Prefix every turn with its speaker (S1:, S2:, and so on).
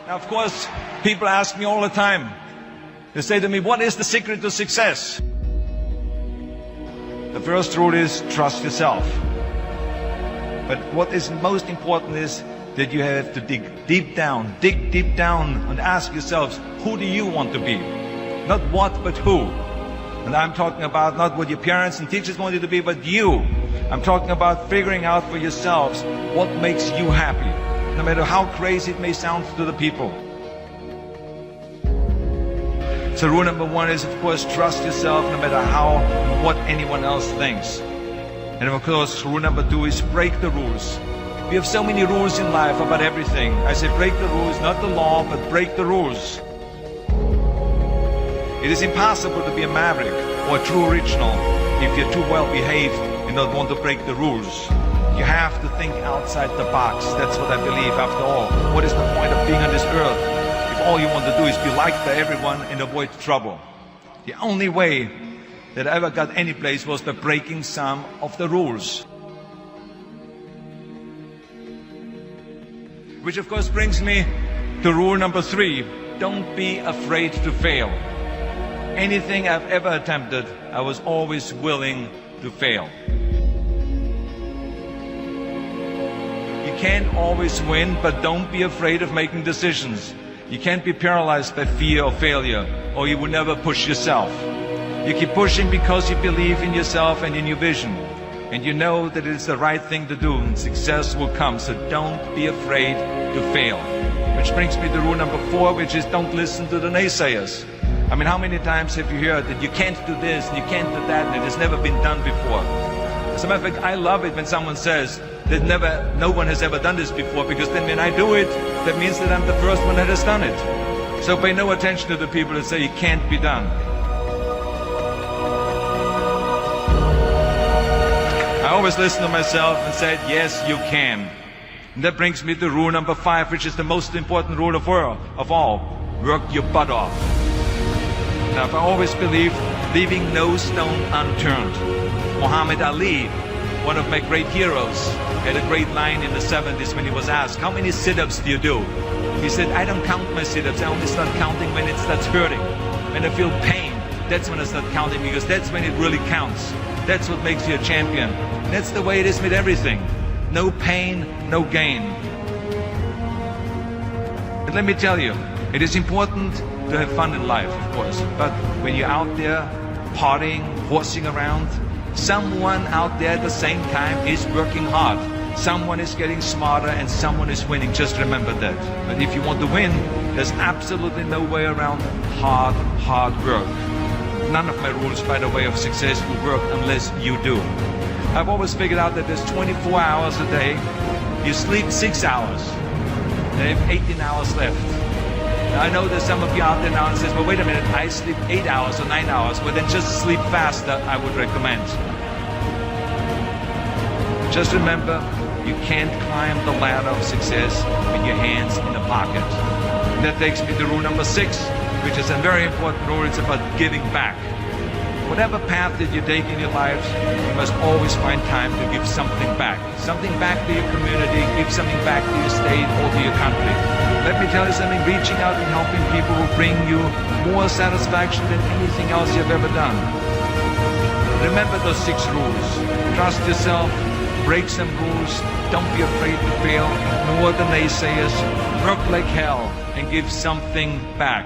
S1: Now, of course, people ask me all the time. They say to me, what is the secret to success? The first rule is trust yourself. But what is most important is that you have to dig deep down and ask yourselves, who do you want to be? Not what, but who. And I'm talking about not what your parents and teachers want you to be, but you. I'm talking about figuring out for yourselves what makes you happy, no matter how crazy it may sound to the people. So rule number one is, of course, trust yourself no matter what anyone else thinks. And of course, rule number two is break the rules. We have so many rules in life about everything. I say break the rules, not the law, but break the rules. It is impossible to be a maverick or a true original if you're too well behaved and don't want to break the rules. You have to think outside the box. That's what I believe after all. What is the point of being on this earth if all you want to do is be liked by everyone and avoid trouble? The only way that I ever got any place was by breaking some of the rules. Which of course brings me to rule number three. Don't be afraid to fail. Anything I've ever attempted, I was always willing to fail. You can't always win, but don't be afraid of making decisions. You can't be paralyzed by fear of failure, or you will never push yourself. You keep pushing because you believe in yourself and in your vision. And you know that it is the right thing to do, and success will come. So don't be afraid to fail. Which brings me to rule number four, which is don't listen to the naysayers. I mean, how many times have you heard that you can't do this and you can't do that and it has never been done before? As a matter of fact, I love it when someone says that no one has ever done this before, because then when I do it, that means that I'm the first one that has done it. So pay no attention to the people that say it can't be done. I always listen to myself and said, yes, you can. And that brings me to rule number five, which is the most important rule of all. Work your butt off. Now, I've always believed leaving no stone unturned. Muhammad Ali, one of my great heroes, had a great line in the 70s when he was asked, how many sit-ups do you do? He said, I don't count my sit-ups. I only start counting when it starts hurting. When I feel pain, that's when I start counting, because that's when it really counts. That's what makes you a champion. That's the way it is with everything. No pain, no gain. But let me tell you, it is important to have fun in life, of course. But when you're out there partying, horsing around, someone out there at the same time is working hard. Someone is getting smarter and someone is winning. Just remember that. But if you want to win, there's absolutely no way around hard work. None of my rules, by the way, of success will work unless you do. I've always figured out that there's 24 hours a day. You sleep 6 hours. They have 18 hours left. Now, I know there's some of you out there now and says, well, wait a minute, I sleep 8 hours or 9 hours. Well, then just sleep faster, I would recommend. Just remember, you can't climb the ladder of success with your hands in the pocket. And that takes me to rule number 6, which is a very important rule. It's about giving back. Whatever path that you take in your lives, you must always find time to give something back. Something back to your community, give something back to your state or to your country. Let me tell you something, reaching out and helping people will bring you more satisfaction than anything else you've ever done. Remember those 6 rules. Trust yourself, break some rules, don't be afraid to fail, ignore the naysayers, work like hell, and give something back.